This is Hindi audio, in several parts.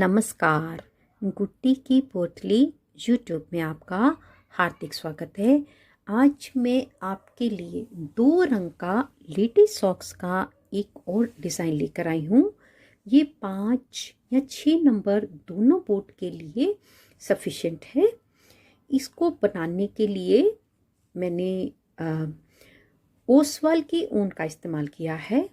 नमस्कार। गुट्टी की पोटली यूट्यूब में आपका हार्दिक स्वागत है। आज मैं आपके लिए 2 रंग का लेडीज सॉक्स का एक और डिज़ाइन लेकर आई हूँ। ये 5 या 6 नंबर दोनों बोट के लिए सफिशेंट है। इसको बनाने के लिए मैंने ओसवाल की ऊन का इस्तेमाल किया है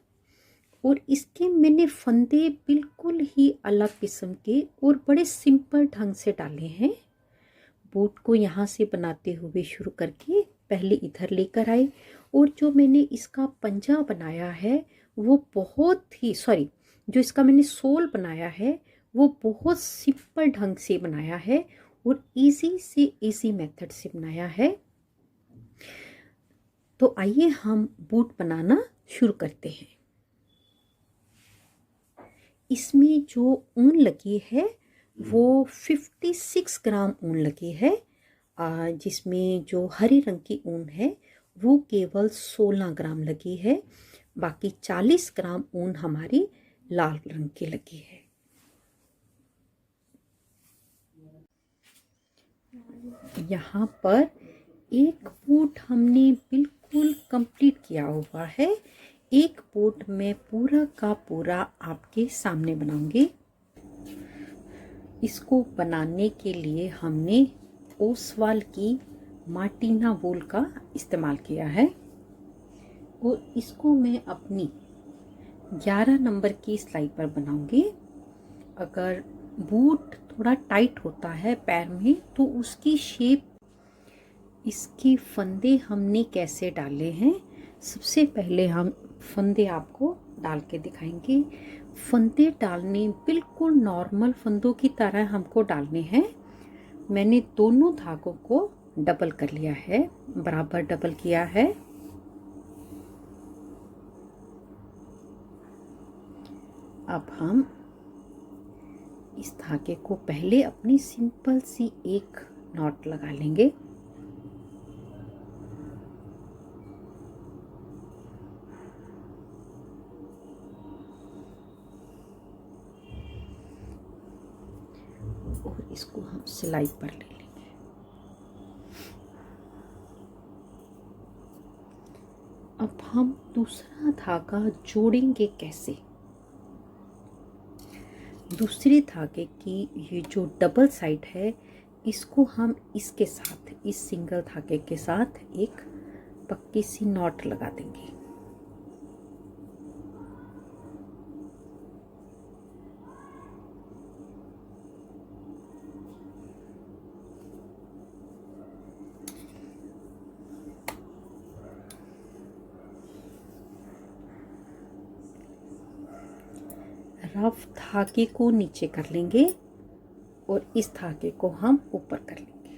और इसके मैंने फंदे बिल्कुल ही अलग किस्म के और बड़े सिंपल ढंग से डाले हैं। बोट को यहाँ से बनाते हुए शुरू करके पहले इधर लेकर आए और जो मैंने इसका पंजा बनाया है वो जो इसका मैंने सोल बनाया है वो बहुत सिंपल ढंग से बनाया है और इजी मेथड से बनाया है। तो आइए हम बोट बनाना शुरू करते हैं। इसमें जो ऊन लगी है वो 56 ग्राम ऊन लगी है, जिसमें जो हरे रंग की ऊन है वो केवल 16 ग्राम लगी है। बाकी 40 ग्राम ऊन हमारी लाल रंग की लगी है। यहाँ पर एक बोट हमने बिल्कुल कंप्लीट किया हुआ है। एक बोट मैं पूरा का पूरा आपके सामने बनाऊंगी। इसको बनाने के लिए हमने ओसवाल की मार्टिना वूल का इस्तेमाल किया है और इसको मैं अपनी 11 नंबर की सिलाई पर बनाऊंगी। अगर बूट थोड़ा टाइट होता है पैर में तो उसकी शेप, इसके फंदे हमने कैसे डाले हैं, सबसे पहले हम फंदे आपको डाल के दिखाएंगे। फंदे डालने बिल्कुल नॉर्मल फंदों की तरह हमको डालने हैं। मैंने दोनों धागों को डबल कर लिया है, बराबर डबल किया है। अब हम इस धागे को पहले अपनी सिंपल सी एक नॉट लगा लेंगे। और इसको हम सिलाई पर ले लेंगे। अब हम दूसरा धागा जोड़ेंगे कैसे। दूसरे धागे की ये जो डबल साइड है इसको हम इसके साथ, इस सिंगल धागे के साथ एक पक्की सी नॉट लगा देंगे। रफ धागे को नीचे कर लेंगे और इस धागे को हम ऊपर कर लेंगे।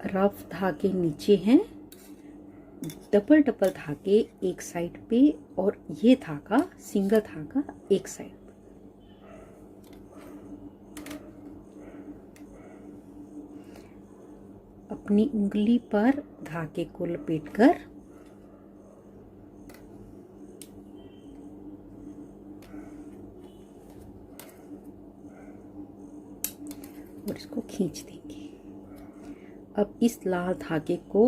रफ धागे नीचे हैं, डबल धागे एक साइड पे और ये धागा सिंगल धागा एक साइड। अपनी उंगली पर धागे को लपेटकर और इसको खींच देंगे। अब इस लाल धागे को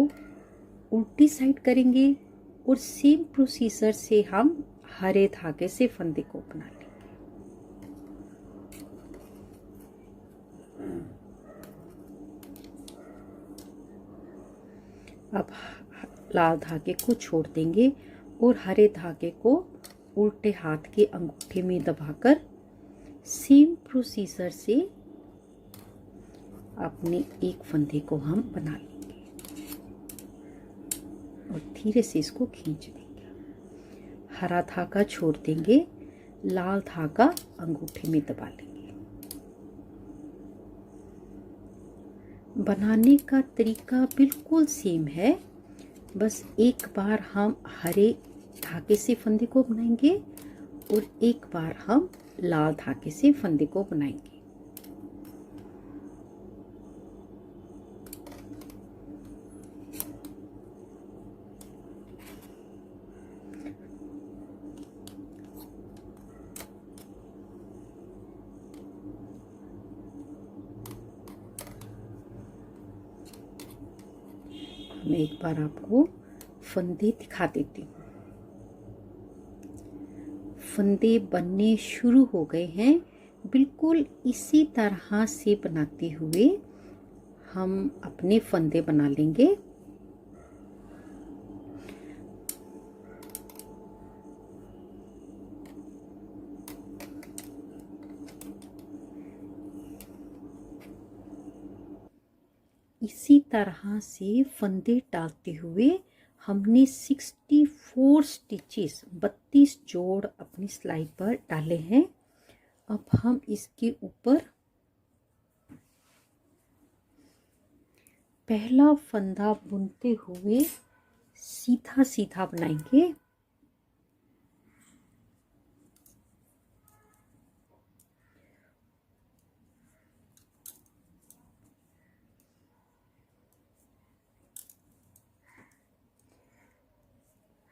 उल्टी साइड करेंगे और सेम प्रोसीजर से हम हरे धागे से फंदे को बना लेंगे। अब लाल धागे को छोड़ देंगे और हरे धागे को उल्टे हाथ के अंगूठे में दबाकर सेम प्रोसीजर से अपने एक फंदे को हम बना लेंगे और धीरे से इसको खींच देंगे। हरा धागा छोड़ देंगे, लाल धागा अंगूठे में दबा लेंगे। बनाने का तरीका बिल्कुल सेम है, बस एक बार हम हरे धागे से फंदे को बनाएंगे और एक बार हम लाल धागे से फंदे को बनाएंगे। मैं एक बार आपको फंदे दिखा देती हूँ। फंदे बनने शुरू हो गए हैं। बिल्कुल इसी तरह से बनाते हुए हम अपने फंदे बना लेंगे। इसी तरह से फंदे डालते हुए हमने 64 स्टिचेस 32 जोड़ अपनी सिलाई पर डाले हैं। अब हम इसके ऊपर पहला फंदा बुनते हुए सीधा सीधा बनाएंगे।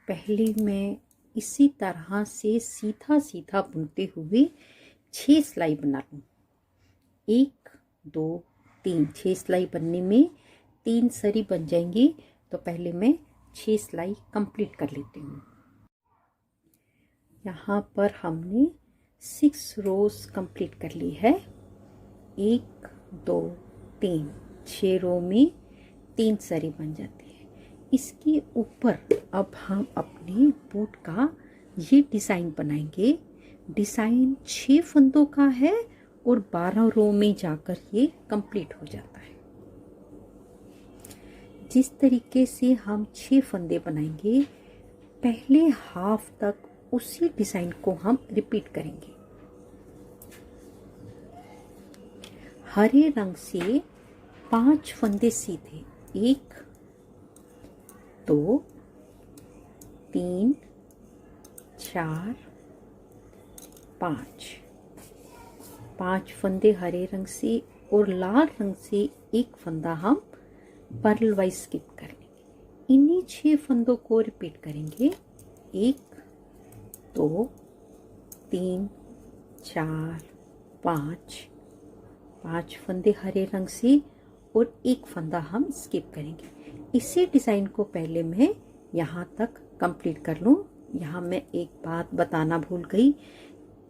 पहले मैं इसी तरह से सीधा सीधा बुनते हुए 6 सिलाई बना लूँ। 1 2 3 6 सिलाई बनने में 3 सरी बन जाएंगी। तो पहले मैं 6 सिलाई कंप्लीट कर लेती हूँ। यहाँ पर हमने 6 रोज कंप्लीट कर ली है। 1 2 3 6 रो में 3 सरी बन जाती है। इसके ऊपर अब हम अपने बूट का ये डिज़ाइन बनाएंगे। डिज़ाइन 6 फंदों का है और 12 रो में जाकर ये कंप्लीट हो जाता है। जिस तरीके से हम 6 फंदे बनाएंगे, पहले हाफ तक उसी डिज़ाइन को हम रिपीट करेंगे। हरे रंग से 5 फंदे सीधे, 1 2 3 4 5 फंदे हरे रंग से और लाल रंग से एक फंदा हम पर्ल वाइज स्किप कर लेंगे। इन्हीं 6 फंदों को रिपीट करेंगे। 1 2 3 4 5 फंदे हरे रंग से और एक फंदा हम स्किप करेंगे। इसी डिज़ाइन को पहले मैं यहाँ तक कंप्लीट कर लूँ। यहाँ मैं एक बात बताना भूल गई।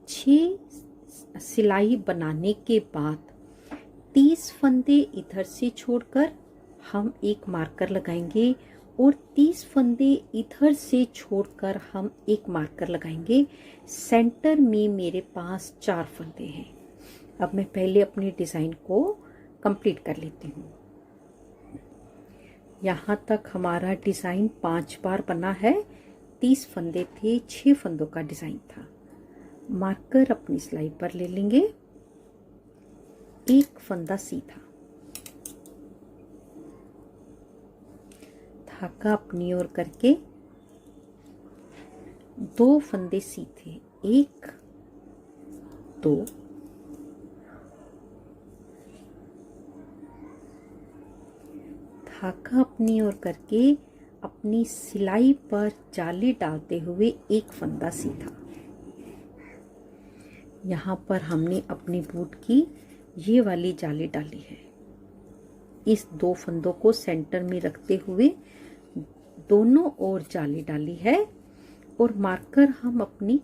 6 सिलाई बनाने के बाद 30 फंदे इधर से छोड़कर हम एक मार्कर लगाएंगे और 30 फंदे इधर से छोड़कर हम एक मार्कर लगाएंगे। सेंटर में मेरे पास 4 फंदे हैं। अब मैं पहले अपने डिज़ाइन को कंप्लीट कर लेती हूँ। यहाँ तक हमारा डिज़ाइन 5 बार बना है। 30 फंदे थे, 6 फंदों का डिज़ाइन था। मार्कर अपनी सिलाई पर ले लेंगे, एक फंदा सीधा, धागा अपनी ओर करके 2 फंदे सीधे, 1 2 धागा अपनी ओर करके अपनी सिलाई पर जाली डालते हुए एक फंदा सीधा। यहाँ पर हमने अपनी बूट की ये वाली जाली डाली है। इस 2 फंदों को सेंटर में रखते हुए दोनों ओर जाली डाली है और मार्कर हम अपनी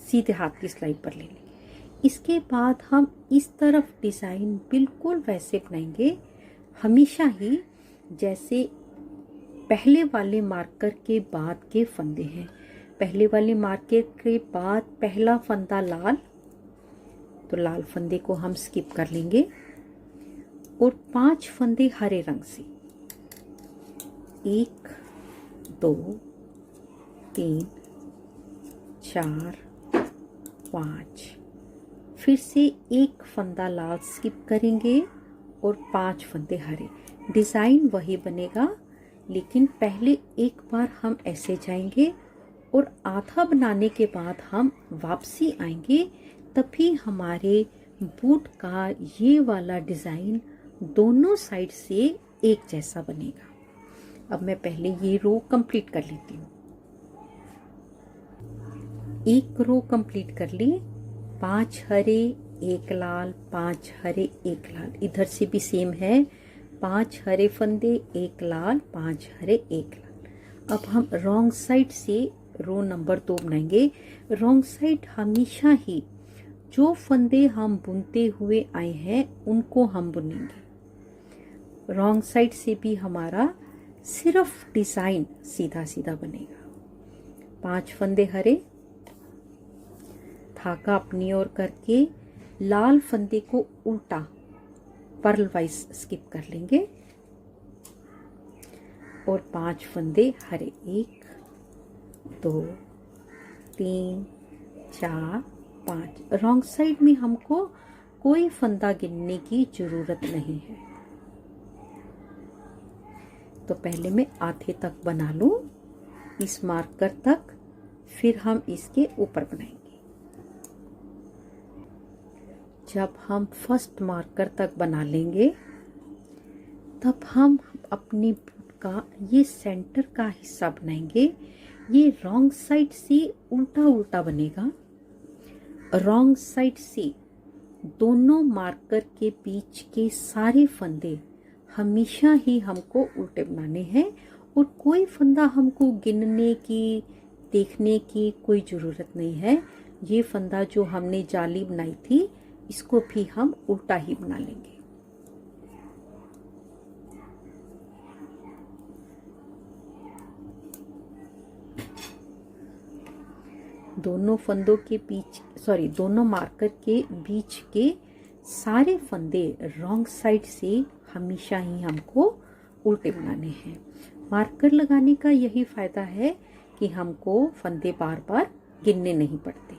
सीधे हाथ की सिलाई पर ले लेंगे। इसके बाद हम इस तरफ डिज़ाइन बिल्कुल वैसे बनाएंगे, हमेशा ही जैसे पहले वाले मार्कर के बाद के फंदे हैं। पहले वाले मार्कर के बाद पहला फंदा लाल, तो लाल फंदे को हम स्किप कर लेंगे और 5 फंदे हरे रंग से, 1 2 3 4 5, फिर से एक फंदा लाल स्किप करेंगे और 5 फंदे हरे। डिज़ाइन वही बनेगा, लेकिन पहले एक बार हम ऐसे जाएंगे और आधा बनाने के बाद हम वापसी आएंगे, तभी हमारे बूट का ये वाला डिज़ाइन दोनों साइड से एक जैसा बनेगा। अब मैं पहले ये रो कंप्लीट कर लेती हूँ। एक रो कंप्लीट कर ली, 5 हरे 1 लाल, 5 हरे 1 लाल। इधर से भी सेम है, 5 हरे फंदे, 1 लाल, 5 हरे, 1 लाल। अब हम रॉन्ग साइड से रो नंबर 2 बनाएंगे। रॉन्ग साइड हमेशा ही जो फंदे हम बुनते हुए आए हैं उनको हम बुनेंगे। रॉन्ग साइड से भी हमारा सिर्फ डिजाइन सीधा सीधा बनेगा। 5 फंदे हरे, धागा अपनी ओर करके लाल फंदे को उल्टा पर्ल वाइज स्किप कर लेंगे और 5 फंदे हरे, 1 2 3 4 5। रॉन्ग साइड में हमको कोई फंदा गिनने की जरूरत नहीं है। तो पहले मैं आधे तक बना लूं इस मार्कर तक, फिर हम इसके ऊपर बनाएंगे। जब हम फर्स्ट मार्कर तक बना लेंगे तब हम अपनी बूट का ये सेंटर का हिस्सा बनाएंगे। ये रॉन्ग साइड से उल्टा उल्टा बनेगा। रॉन्ग साइड से दोनों मार्कर के बीच के सारे फंदे हमेशा ही हमको उल्टे बनाने हैं और कोई फंदा हमको गिनने की, देखने की कोई ज़रूरत नहीं है। ये फंदा जो हमने जाली बनाई थी इसको भी हम उल्टा ही बना लेंगे। दोनों फंदों के बीच, दोनों मार्कर के बीच के सारे फंदे रॉन्ग साइड से हमेशा ही हमको उल्टे बनाने हैं। मार्कर लगाने का यही फायदा है कि हमको फंदे बार बार गिनने नहीं पड़ते।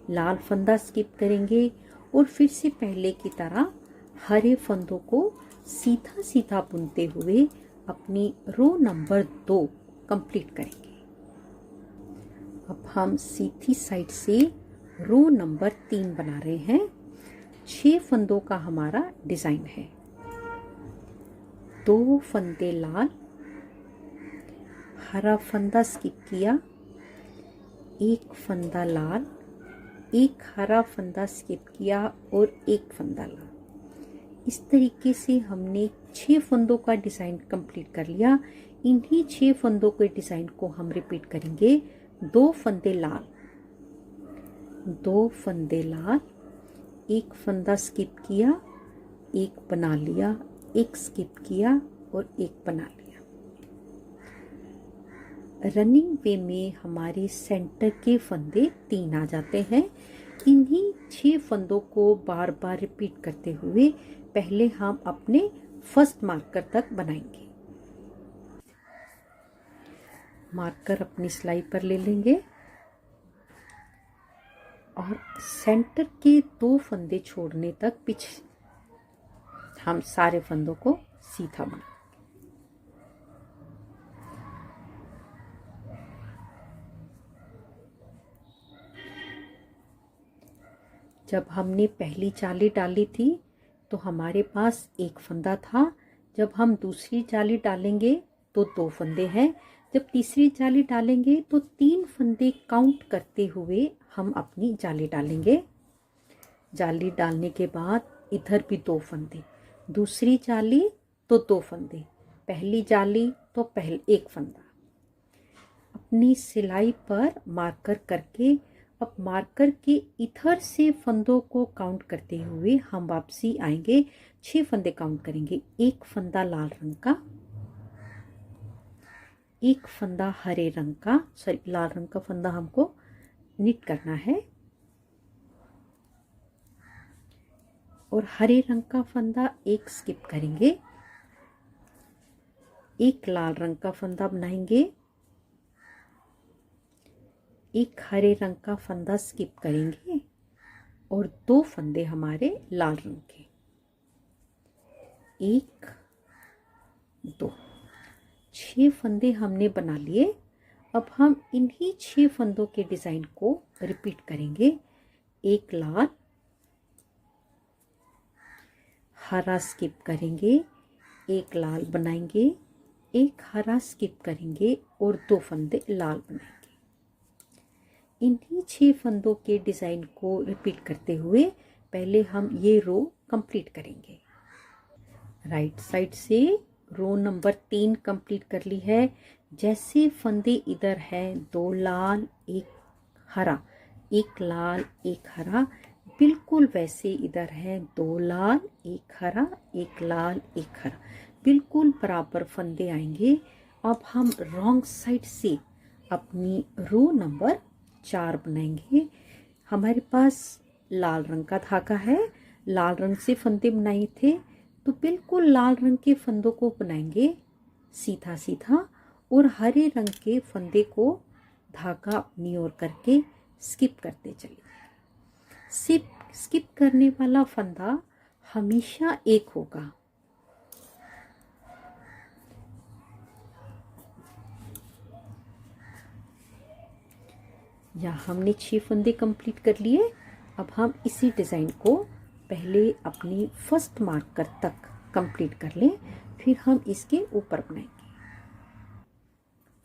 लाल फंदा स्किप करेंगे और फिर से पहले की तरह हरे फंदों को सीधा सीधा बुनते हुए अपनी रो नंबर 2 कंप्लीट करेंगे। अब हम सीधी साइड से रो नंबर 3 बना रहे हैं। 6 फंदों का हमारा डिजाइन है। 2 फंदे लाल, हरा फंदा स्किप किया, 1 फंदा लाल, 1 हरा फंदा स्किप किया और 1 फंदा लाल। इस तरीके से हमने 6 फंदों का डिजाइन कंप्लीट कर लिया। इन्हीं 6 फंदों के डिजाइन को हम रिपीट करेंगे। 2 फंदे लाल, 2 फंदे लाल, 1 फंदा स्किप किया, 1 बना लिया, 1 स्किप किया और 1 बना लिया। रनिंग वे में हमारे सेंटर के फंदे 3 आ जाते हैं। इन्हीं 6 फंदों को बार बार रिपीट करते हुए पहले हम अपने फर्स्ट मार्कर तक बनाएंगे। मार्कर अपनी सिलाई पर ले लेंगे और सेंटर के 2 फंदे छोड़ने तक पीछे हम सारे फंदों को सीधा बनाएंगे। जब हमने पहली जाली डाली थी तो हमारे पास 1 फंदा था। जब हम दूसरी जाली डालेंगे तो 2 फंदे हैं। जब तीसरी जाली डालेंगे तो 3 फंदे काउंट करते हुए हम अपनी जाली डालेंगे। जाली डालने के बाद इधर भी 2 फंदे, दूसरी जाली तो 2 फंदे, पहली जाली तो पहले 1 फंदा। अपनी सिलाई पर मार्कर करके अब मार्कर के इधर से फंदों को काउंट करते हुए हम वापसी आएंगे। 6 फंदे काउंट करेंगे। 1 फंदा लाल रंग का, 1 फंदा हरे रंग का, लाल रंग का फंदा हमको निट करना है और हरे रंग का फंदा 1 स्किप करेंगे। 1 लाल रंग का फंदा बनाएंगे, 1 हरे रंग का फंदा स्किप करेंगे और 2 फंदे हमारे लाल रंग के, 1 2 6 फंदे हमने बना लिए। अब हम इन्हीं 6 फंदों के डिजाइन को रिपीट करेंगे। 1 लाल, हरा स्किप करेंगे, 1 लाल बनाएंगे, 1 हरा स्किप करेंगे और 2 फंदे लाल बनाएंगे। इन्हीं 6 फंदों के डिजाइन को रिपीट करते हुए पहले हम ये रो कंप्लीट करेंगे। राइट साइड से रो नंबर 3 कंप्लीट कर ली है। जैसे फंदे इधर है, 2 लाल 1 हरा, 1 लाल 1 हरा, बिल्कुल वैसे इधर है 2 लाल 1 हरा, 1 लाल 1 हरा, बिल्कुल बराबर फंदे आएंगे। अब हम रॉन्ग साइड से अपनी रो नंबर 4 बनाएंगे। हमारे पास लाल रंग का धागा है, लाल रंग से फंदे बनाए थे, तो बिल्कुल लाल रंग के फंदों को बनाएंगे सीधा सीधा, और हरे रंग के फंदे को धागा अपनी ओर करके स्किप करते चलिए। स्किप करने वाला फंदा हमेशा एक होगा। यहाँ हमने 6 फंदे कंप्लीट कर लिए। अब हम इसी डिज़ाइन को पहले अपनी फर्स्ट मार्कर तक कंप्लीट कर लें, फिर हम इसके ऊपर बनाएंगे।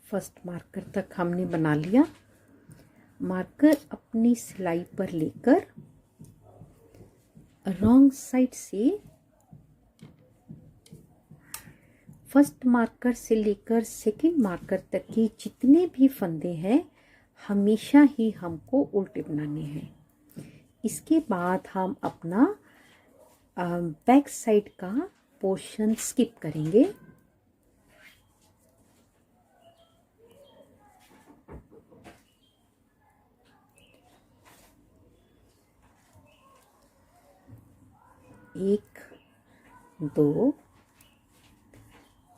फर्स्ट मार्कर तक हमने बना लिया। मार्कर अपनी सिलाई पर लेकर रॉन्ग साइड से फर्स्ट मार्कर से लेकर सेकंड मार्कर तक के जितने भी फंदे हैं हमेशा ही हमको उल्टे बनाने हैं। इसके बाद हम अपना बैक साइड का पोर्शन स्किप करेंगे। एक, 2,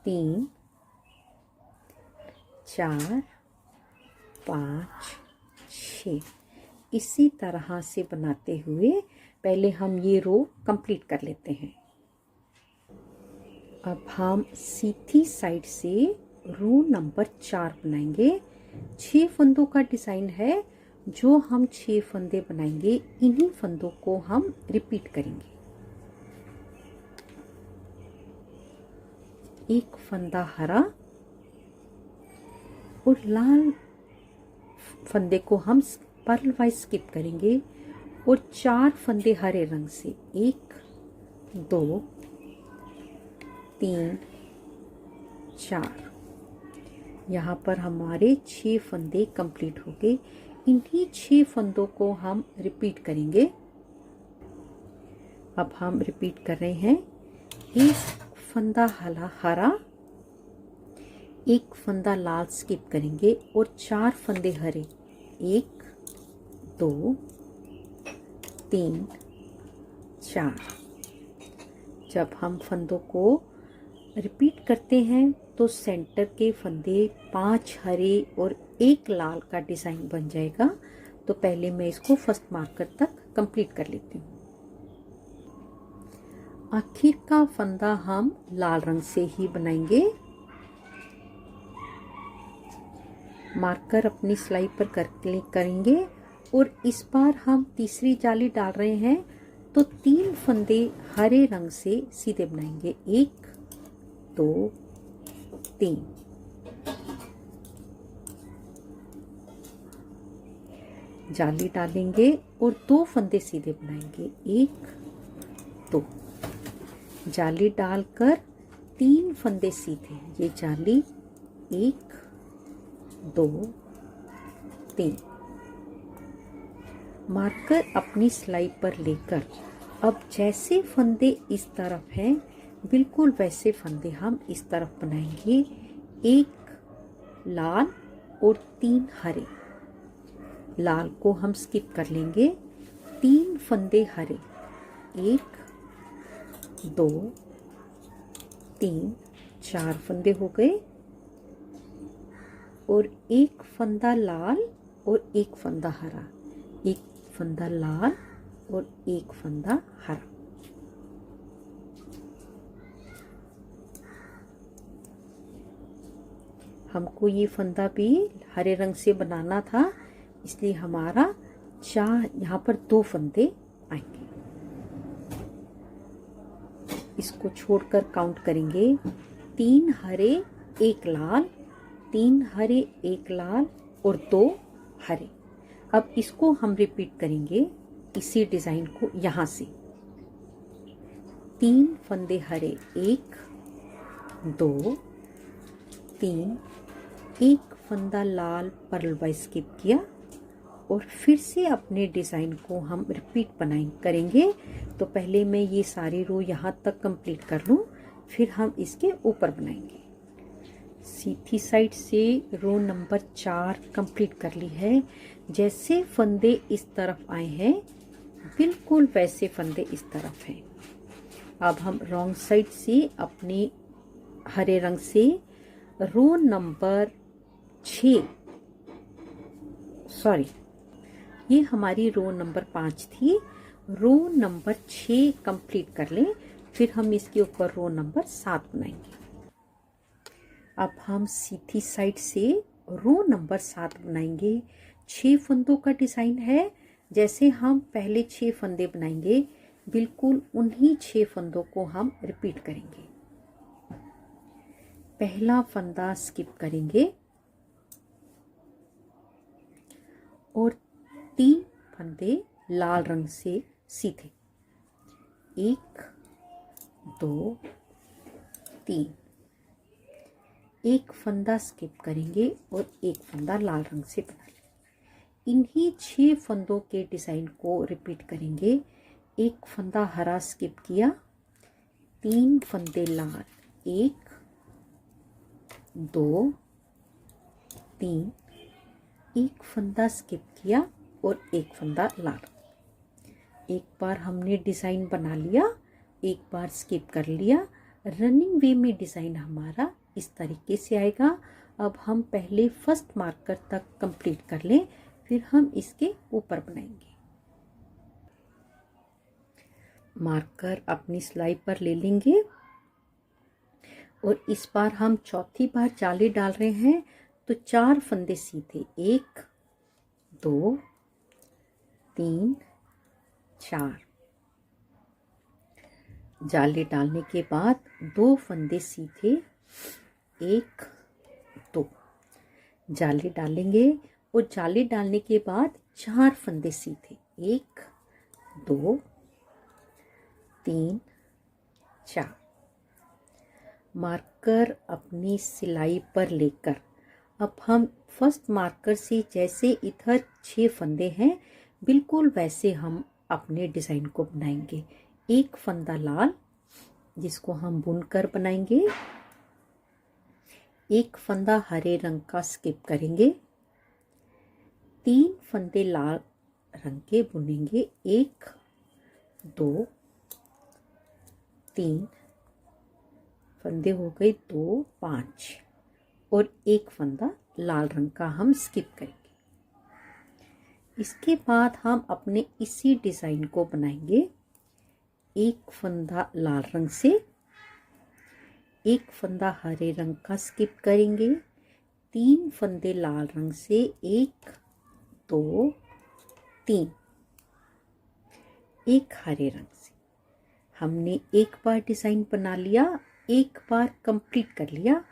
3, 4, 5, 6 इसी तरह से बनाते हुए पहले हम ये रो कंप्लीट कर लेते हैं। अब हम सीधी साइड से रो नंबर 4 बनाएंगे। 6 फंदों का डिज़ाइन है। जो हम 6 फंदे बनाएंगे इन्हीं फंदों को हम रिपीट करेंगे। एक फंदा हरा और लाल फंदे को हम पर्ल वाइज स्किप करेंगे, और 4 फंदे हरे रंग से 1, 2, 3, 4। यहाँ पर हमारे 6 फंदे कंप्लीट हो गए। इन्हीं 6 फंदों को हम रिपीट करेंगे। अब हम रिपीट कर रहे हैं। एक फंदा हरा, एक फंदा लाल स्किप करेंगे और 4 फंदे हरे, 1, 2, 3, 4। जब हम फंदों को रिपीट करते हैं तो सेंटर के फंदे 5 हरे और 1 लाल का डिज़ाइन बन जाएगा। तो पहले मैं इसको फर्स्ट मार्कर तक कंप्लीट कर लेती हूँ। आखिर का फंदा हम लाल रंग से ही बनाएंगे। मार्कर अपनी सिलाई पर क्लिक करेंगे और इस बार हम तीसरी जाली डाल रहे हैं, तो 3 फंदे हरे रंग से सीधे बनाएंगे। 1, 2, 3। जाली डालेंगे और 2 फंदे सीधे बनाएंगे। 1, 2। जाली डालकर 3 फंदे सीधे, ये जाली 1, 2, 3। मार्कर अपनी सिलाई पर लेकर अब जैसे फंदे इस तरफ हैं बिल्कुल वैसे फंदे हम इस तरफ बनाएंगे। 1 लाल और 3 हरे। लाल को हम स्किप कर लेंगे। 3 फंदे हरे, 1, 2, 3, 4 फंदे हो गए, और 1 फंदा लाल और 1 फंदा हरा, 1 फंदा लाल और 1 फंदा हरा। हमको ये फंदा भी हरे रंग से बनाना था, इसलिए हमारा यहाँ पर 2 फंदे आएंगे। इसको छोड़कर काउंट करेंगे। 3 हरे 1 लाल, 3 हरे 1 लाल और 2 हरे। अब इसको हम रिपीट करेंगे इसी डिज़ाइन को यहाँ से। 3 फंदे हरे, 1 2 3, एक फंदा लाल पर्ल वाइज स्किप किया और फिर से अपने डिज़ाइन को हम रिपीट करेंगे। तो पहले मैं ये सारी रो यहाँ तक कंप्लीट कर लूँ, फिर हम इसके ऊपर बनाएंगे। सीधी साइड से रो नंबर 4 कंप्लीट कर ली है। जैसे फंदे इस तरफ आए हैं बिल्कुल वैसे फंदे इस तरफ हैं। अब हम रॉन्ग साइड से अपने हरे रंग से रो नंबर 6, सॉरी ये हमारी रो नंबर 5 थी, रो नंबर 6 कंप्लीट कर लें, फिर हम इसके ऊपर रो नंबर 7 बनाएंगे। अब हम सीधी साइड से रो नंबर 7 बनाएंगे। 6 फंदों का डिज़ाइन है। जैसे हम पहले 6 फंदे बनाएंगे बिल्कुल उन्हीं 6 फंदों को हम रिपीट करेंगे। पहला फंदा स्किप करेंगे और 3 फंदे लाल रंग से सीधे, 1 2 3, एक फंदा स्किप करेंगे और एक फंदा लाल रंग से बना लेंगे। इन्हीं 6 फंदों के डिज़ाइन को रिपीट करेंगे। एक फंदा हरा स्किप किया, 3 फंदे लाल, 1 2 3, एक फंदा स्किप किया और एक फंदा लाल। एक बार हमने डिज़ाइन बना लिया, एक बार स्किप कर लिया। रनिंग वे में डिज़ाइन हमारा इस तरीके से आएगा। अब हम पहले फर्स्ट मार्कर तक कंप्लीट कर लें, फिर हम इसके ऊपर बनाएंगे। मार्कर अपनी सिलाई पर ले लेंगे और इस बार हम चौथी बार जाली डाल रहे हैं, तो 4 फंदे सीधे, 1 2 3 4। जाली डालने के बाद 2 फंदे सीधे, 1 2। जाली डालेंगे और जाली डालने के बाद 4 फंदे सीधे, 1 2 3 4। मार्कर अपनी सिलाई पर लेकर अब हम फर्स्ट मार्कर से जैसे इधर 6 फंदे हैं बिल्कुल वैसे हम अपने डिज़ाइन को बनाएंगे। एक फंदा लाल जिसको हम बुनकर बनाएंगे, एक फंदा हरे रंग का स्किप करेंगे, 3 फंदे लाल रंग के बुनेंगे, 1 2 3 फंदे हो गए, 2 5 और एक फंदा लाल रंग का हम स्किप करेंगे। इसके बाद हम अपने इसी डिज़ाइन को बनाएंगे। एक फंदा लाल रंग से, एक फंदा हरे रंग का स्किप करेंगे, 3 फंदे लाल रंग से, 1 2 3, एक हरे रंग से। हमने एक बार डिज़ाइन बना लिया, एक बार कंप्लीट कर लिया,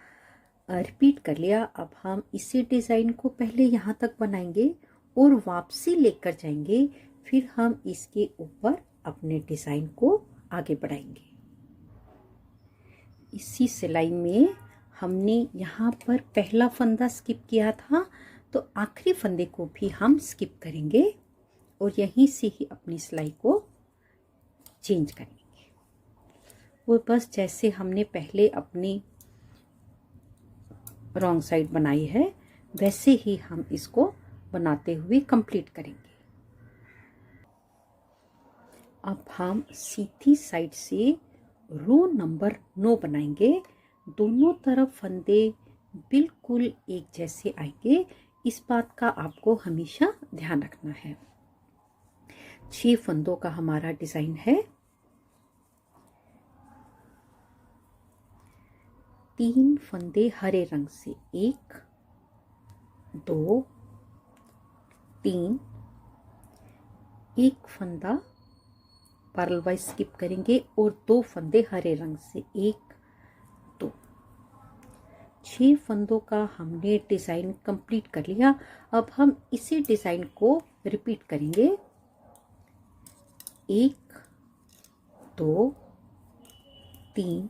रिपीट कर लिया। अब हम इसी डिज़ाइन को पहले यहाँ तक बनाएंगे और वापसी लेकर जाएंगे, फिर हम इसके ऊपर अपने डिज़ाइन को आगे बढ़ाएंगे। इसी सिलाई में हमने यहाँ पर पहला फंदा स्किप किया था, तो आखिरी फंदे को भी हम स्किप करेंगे और यहीं से ही अपनी सिलाई को चेंज करेंगे। वो बस जैसे हमने पहले अपनी रॉन्ग साइड बनाई है वैसे ही हम इसको बनाते हुए कंप्लीट करेंगे। अब हम सीधी साइड से रो नंबर 9 बनाएंगे। दोनों तरफ फंदे बिल्कुल एक जैसे आएंगे, इस बात का आपको हमेशा ध्यान रखना है। 6 फंदों का हमारा डिज़ाइन है। 3 फंदे हरे रंग से, 1 2 3, एक फंदा पर्ल वाइज स्किप करेंगे और 2 फंदे हरे रंग से, 1 2। 6 फंदों का हमने डिज़ाइन कंप्लीट कर लिया। अब हम इसी डिज़ाइन को रिपीट करेंगे, 1 2 3,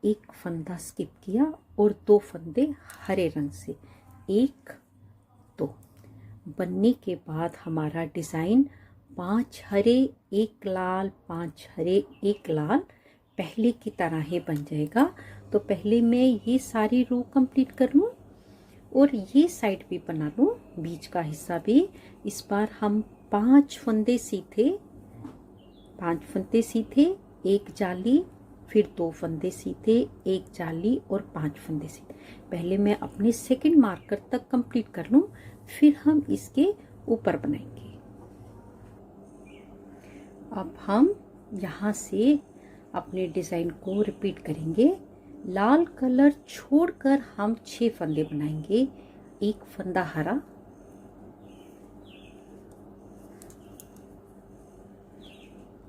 एक फंदा स्किप किया और 2 फंदे हरे रंग से, 1 2। बनने के बाद हमारा डिज़ाइन 5 हरे 1 लाल, 5 हरे 1 लाल पहले की तरह ही बन जाएगा। तो पहले मैं ये सारी रो कंप्लीट कर लूँ और ये साइड भी बना लूँ, बीच का हिस्सा भी। इस बार हम 5 फंदे सीधे, 5 फंदे सीधे, 1 जाली, फिर 2 फंदे सीधे, 1 जाली और 5 फंदे सीधे। पहले मैं अपने सेकंड मार्कर तक कंप्लीट कर लूँ, फिर हम इसके ऊपर बनाएंगे। अब हम यहाँ से अपने डिज़ाइन को रिपीट करेंगे। लाल कलर छोड़कर हम 6 फंदे बनाएंगे, 1 फंदा हरा,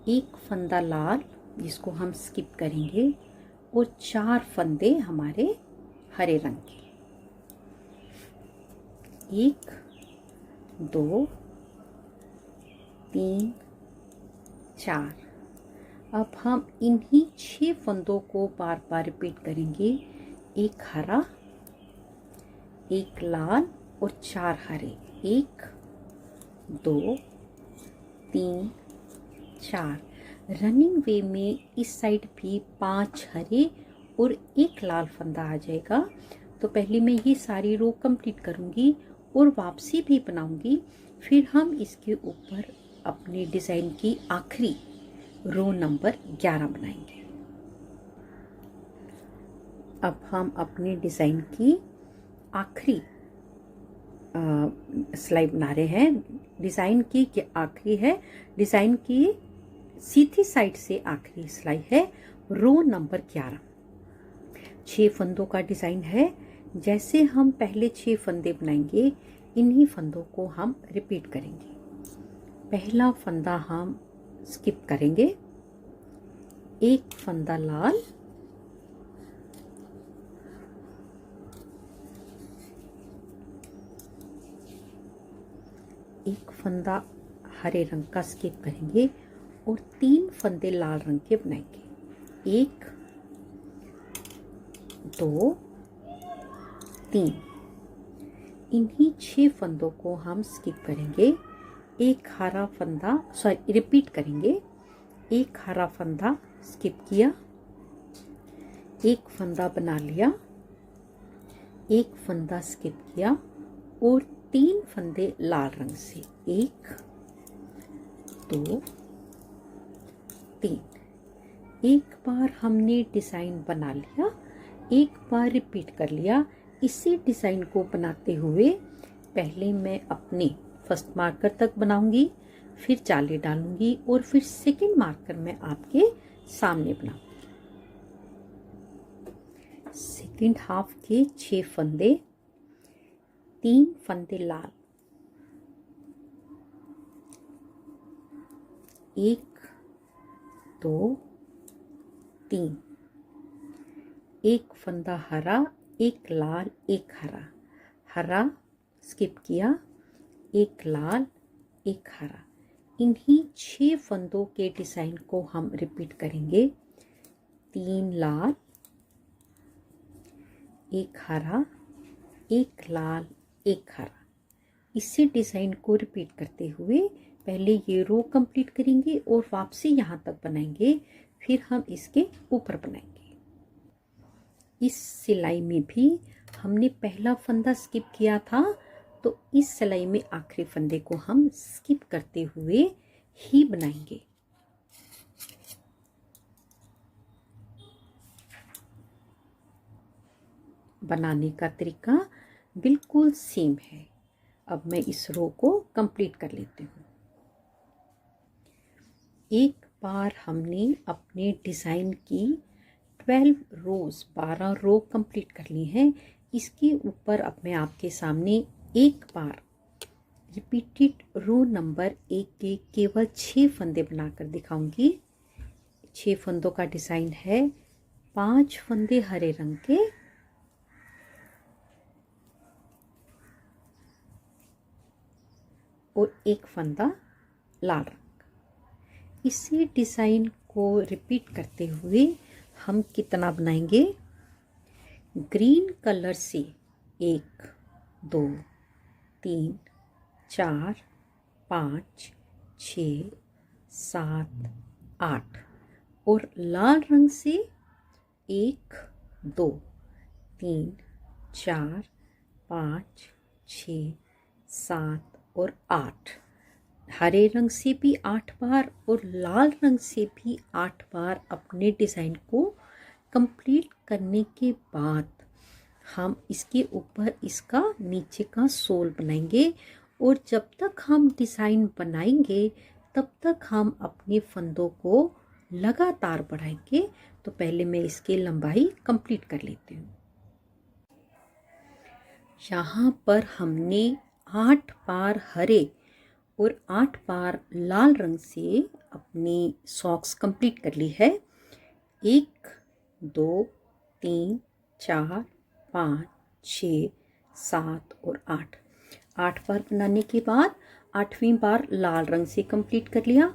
एक फंदा लाल जिसको हम स्किप करेंगे और 4 फंदे हमारे हरे रंग के, 1 2 3 4। अब हम इन्हीं 6 फंदों को बार बार रिपीट करेंगे, 1 हरा, 1 लाल और 4 हरे, 1 2 3 4। रनिंग वे में इस साइड भी 5 हरे और 1 लाल फंदा आ जाएगा। तो पहले मैं ये सारी रो कंप्लीट करूँगी और वापसी भी बनाऊँगी, फिर हम इसके ऊपर अपने डिज़ाइन की आखिरी रो नंबर 11 बनाएंगे। अब हम अपने डिज़ाइन की आखिरी सिलाई बना रहे हैं। डिज़ाइन की आखिरी है, डिज़ाइन की सीधी साइड से आखिरी सिलाई है, रो नंबर 11। 6 फंदों का डिज़ाइन है। जैसे हम पहले 6 फंदे बनाएंगे, इन्हीं फंदों को हम रिपीट करेंगे। पहला फंदा हम स्किप करेंगे, 1 फंदा लाल, 1 फंदा हरे रंग का स्किप करेंगे और 3 फंदे लाल रंग के बनाएंगे, 1 2 3। इन्हीं 6 फंदों को हम स्किप करेंगे, 1 हरा फंदा, सॉरी रिपीट करेंगे, 1 हरा फंदा स्किप किया, 1 फंदा बना लिया, 1 फंदा स्किप किया और 3 फंदे लाल रंग से, 1 2 3। एक बार हमने डिज़ाइन बना लिया, एक बार रिपीट कर लिया। इसी डिज़ाइन को बनाते हुए पहले मैं अपने फर्स्ट मार्कर तक बनाऊंगी, फिर जाली डालूंगी और फिर सेकंड मार्कर में आपके सामने बनाऊंगी। सेकंड हाफ के 6 फंदे, 3 फंदे लाल, 1 2 3, 1 फंदा हरा, 1 लाल 1 हरा, हरा स्किप किया, 1 लाल 1 हरा। इन्हीं 6 फंदों के डिज़ाइन को हम रिपीट करेंगे, 3 लाल 1 हरा, 1 लाल 1 हरा। इसी डिज़ाइन को रिपीट करते हुए पहले ये रो कंप्लीट करेंगे और वापसी यहाँ तक बनाएंगे, फिर हम इसके ऊपर बनाएंगे। इस सिलाई में भी हमने पहला फंदा स्किप किया था, तो इस सिलाई में आखिरी फंदे को हम स्किप करते हुए ही बनाएंगे। बनाने का तरीका बिल्कुल सेम है। अब मैं इस रो को कंप्लीट कर लेती हूँ। एक बार हमने अपने डिज़ाइन की 12 रोज़ 12 रो कंप्लीट कर ली हैं। इसके ऊपर अब मैं आपके सामने एक बार रिपीटेड रो नंबर 1 के केवल 6 फंदे बनाकर दिखाऊंगी। 6 फंदों का डिज़ाइन है, 5 फंदे हरे रंग के, और 1 फंदा लाल रंग। इसी डिज़ाइन को रिपीट करते हुए हम कितना बनाएंगे? ग्रीन कलर से 1 2 3 4 5 6 7 8 और लाल रंग से 1 2 3 4 5 6 7 और 8। हरे रंग से भी 8 बार और लाल रंग से भी 8 बार अपने डिज़ाइन को कंप्लीट करने के बाद हम इसके ऊपर इसका नीचे का सोल बनाएंगे। और जब तक हम डिज़ाइन बनाएंगे तब तक हम अपने फंदों को लगातार बढ़ाएंगे। तो पहले मैं इसकी लंबाई कंप्लीट कर लेती हूँ। यहाँ पर हमने 8 बार हरे और 8 बार लाल रंग से अपनी सॉक्स कंप्लीट कर ली है। 1 2 3 4 5 6 7 और 8 बार बनाने के बाद 8वीं बार लाल रंग से कंप्लीट कर लिया।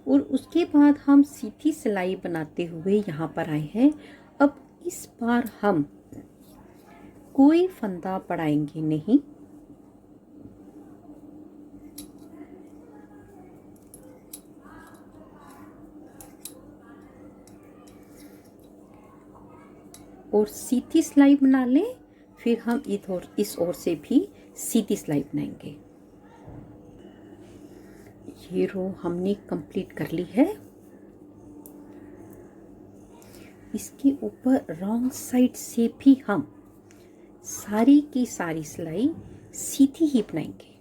और उसके बाद हम सीधी सिलाई बनाते हुए यहाँ पर आए हैं। अब इस बार हम कोई फंदा बढ़ाएंगे नहीं। और सीधी सिलाई बना लें, फिर हम इस ओर से भी सीधी सिलाई बनाएंगे। ये रो हमने कंप्लीट कर ली है। इसके ऊपर रॉन्ग साइड से भी हम सारी की सारी सिलाई सीधी ही बनाएंगे।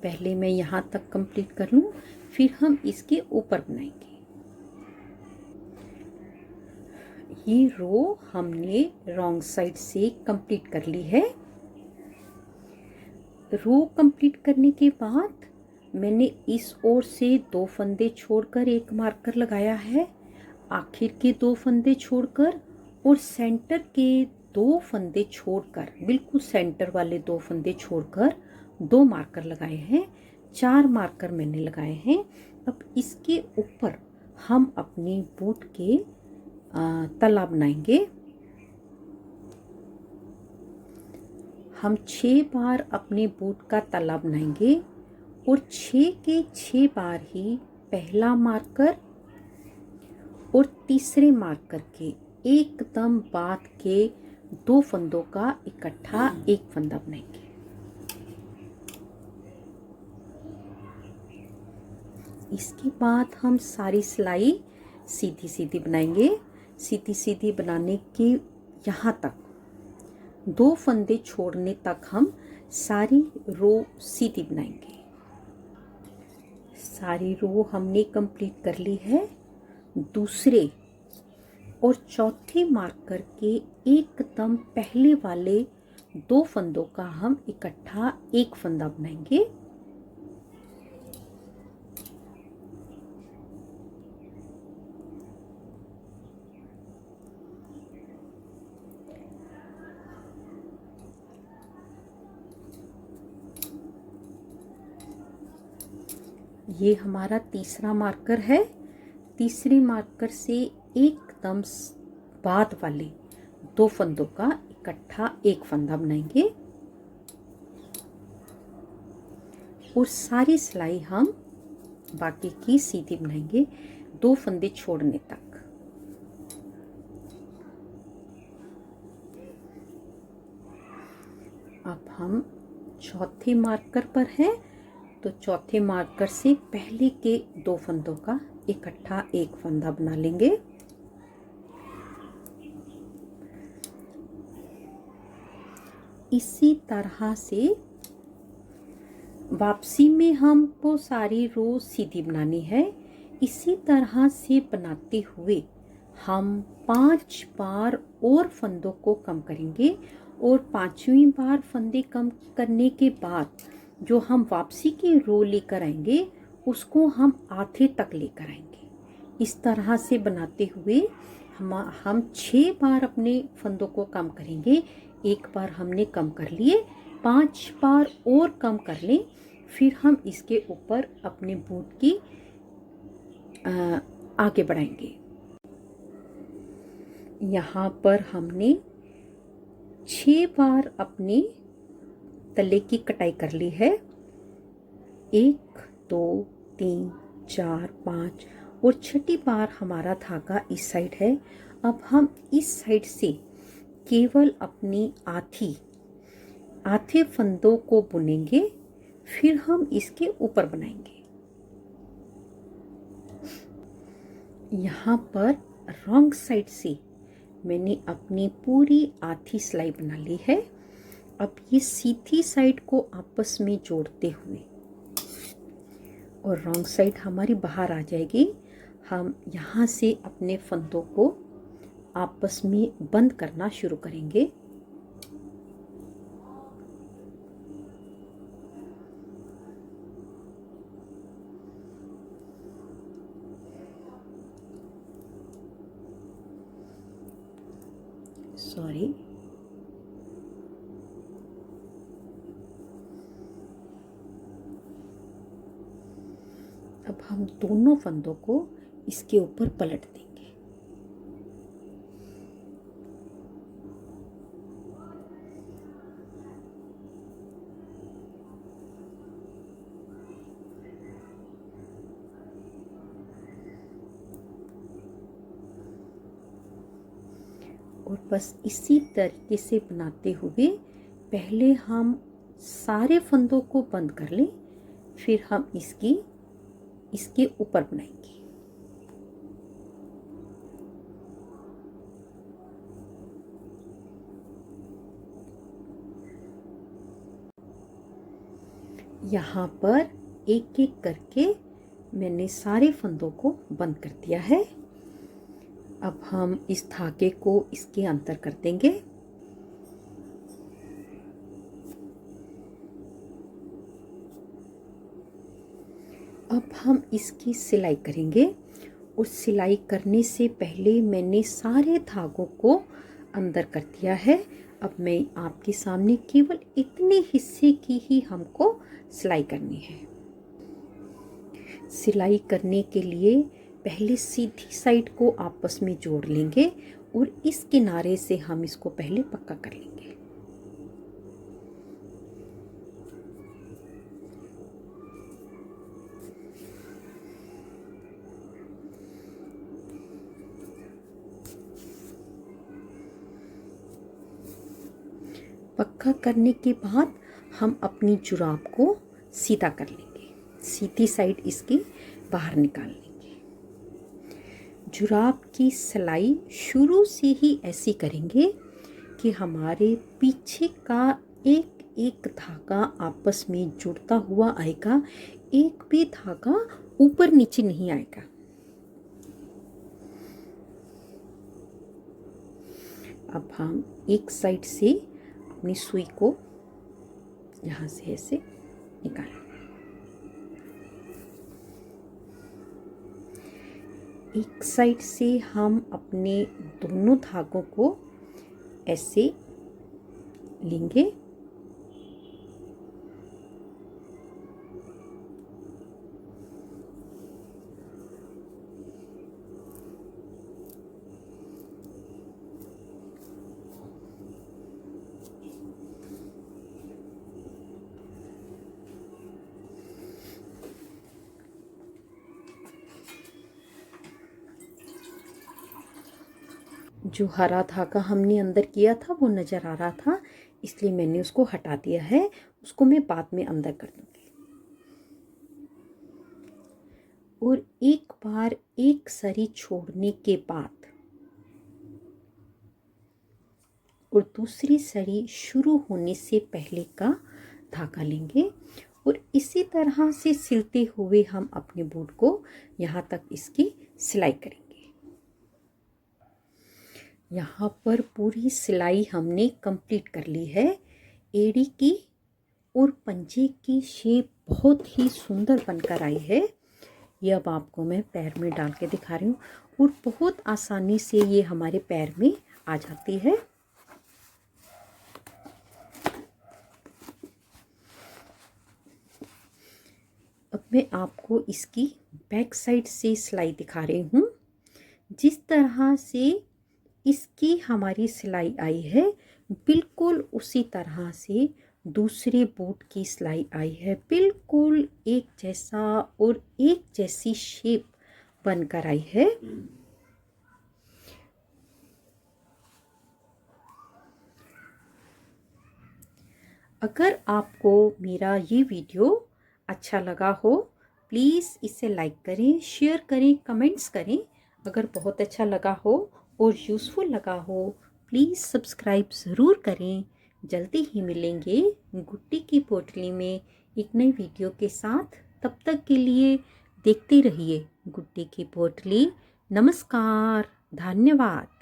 पहले मैं यहाँ तक कंप्लीट कर लूँ, फिर हम इसके ऊपर बनाएंगे। ये रो हमने रॉन्ग साइड से कंप्लीट कर ली है। रो कंप्लीट करने के बाद मैंने इस ओर से 2 फंदे छोड़कर एक मार्कर लगाया है, आखिर के 2 फंदे छोड़कर और सेंटर के 2 फंदे छोड़कर, बिल्कुल सेंटर वाले 2 फंदे छोड़कर 2 मार्कर लगाए हैं। 4 मार्कर मैंने लगाए हैं। अब इसके ऊपर हम अपनी बूट के तला बनाएंगे। हम 6 बार अपने बूट का तला बनाएंगे और 6 के 6 बार ही पहला मार्कर और तीसरे मार्कर के एकदम बाद के 2 फंदों का इकट्ठा एक फंदा बनाएंगे। इसके बाद हम सारी सिलाई सीधी सीधी बनाएंगे। सीधी सीधी बनाने के यहाँ तक 2 फंदे छोड़ने तक हम सारी रो सीधी बनाएंगे। सारी रो हमने कंप्लीट कर ली है। दूसरे और चौथे मार्कर के एकदम पहले वाले 2 फंदों का हम इकट्ठा एक फंदा बनाएंगे। ये हमारा तीसरा मार्कर है। तीसरे मार्कर से एकदम बाद वाले 2 फंदों का इकट्ठा एक फंदा बनाएंगे और सारी सिलाई हम बाकी की सीधी बनाएंगे 2 फंदे छोड़ने तक। अब हम चौथे मार्कर पर हैं, तो चौथे मार्कर से पहले के 2 फंदों का इकट्ठा एक फंदा बना लेंगे। इसी तरह से वापसी में हमको सारी रो सीधी बनानी है। इसी तरह से बनाते हुए हम 5 बार और फंदों को कम करेंगे और 5वीं बार फंदे कम करने के बाद जो हम वापसी की रो लेकर आएंगे उसको हम आधे तक लेकर आएंगे। इस तरह से बनाते हुए हम 6 बार अपने फंदों को कम करेंगे। एक बार हमने कम कर लिए, 5 बार और कम कर लें, फिर हम इसके ऊपर अपने बूट की आगे बढ़ाएंगे। यहाँ पर हमने 6 बार अपने तले की कटाई कर ली है। 1 2 3 4 5 और छठी बार हमारा धागा इस साइड है। अब हम इस साइड से केवल अपनी आधे फंदों को बुनेंगे, फिर हम इसके ऊपर बनाएंगे। यहाँ पर रॉन्ग साइड से मैंने अपनी पूरी आधी सिलाई बना ली है। अब ये सीधी साइड को आपस में जोड़ते हुए और रॉन्ग साइड हमारी बाहर आ जाएगी। हम यहाँ से अपने फंदों को आपस में बंद करना शुरू करेंगे। सॉरी, अब हम दोनों फंदों को इसके ऊपर पलट देंगे। और बस इसी तरीके से बनाते हुए पहले हम सारे फंदों को बंद कर लें, फिर हम इसके ऊपर बनाएंगे। यहाँ पर एक एक करके मैंने सारे फंदों को बंद कर दिया है। अब हम इस धागे को इसके अंदर कर देंगे। अब हम इसकी सिलाई करेंगे और सिलाई करने से पहले मैंने सारे धागों को अंदर कर दिया है। अब मैं आपके सामने केवल इतने हिस्से की ही हमको सिलाई करनी है। सिलाई करने के लिए पहले सीधी साइड को आपस में जोड़ लेंगे और इस किनारे से हम इसको पहले पक्का कर लेंगे। पक्का करने के बाद हम अपनी जुराब को सीधा कर लेंगे। सीधी साइड इसकी बाहर निकाल लेंगे। जुराब की सिलाई शुरू से ही ऐसी करेंगे कि हमारे पीछे का एक एक धागा आपस में जुड़ता हुआ आएगा, एक भी धागा ऊपर नीचे नहीं आएगा। अब हम एक साइड से अपनी सुई को यहाँ से ऐसे निकालें। एक साइड से हम अपने दोनों धागों को ऐसे लेंगे। जो हरा धागा हमने अंदर किया था वो नज़र आ रहा था, इसलिए मैंने उसको हटा दिया है। उसको मैं बाद में अंदर कर दूंगी। और एक बार एक सरी छोड़ने के बाद और दूसरी सरी शुरू होने से पहले का धागा लेंगे और इसी तरह से सिलते हुए हम अपने बूट को यहाँ तक इसकी सिलाई करेंगे। यहाँ पर पूरी सिलाई हमने कंप्लीट कर ली है। एड़ी की और पंजे की शेप बहुत ही सुंदर बनकर आई है। ये अब आपको मैं पैर में डाल के दिखा रही हूँ और बहुत आसानी से ये हमारे पैर में आ जाती है। अब मैं आपको इसकी बैक साइड से सिलाई दिखा रही हूँ। जिस तरह से इसकी हमारी सिलाई आई है बिल्कुल उसी तरह से दूसरे बूट की सिलाई आई है। बिल्कुल एक जैसा और एक जैसी शेप बनकर आई है। अगर आपको मेरा ये वीडियो अच्छा लगा हो प्लीज़ इसे लाइक करें, शेयर करें, कमेंट्स करें। अगर बहुत अच्छा लगा हो और यूज़फुल लगा हो प्लीज़ सब्सक्राइब ज़रूर करें। जल्दी ही मिलेंगे गुड्डी की पोटली में एक नई वीडियो के साथ। तब तक के लिए देखते रहिए गुड्डी की पोटली। नमस्कार, धन्यवाद।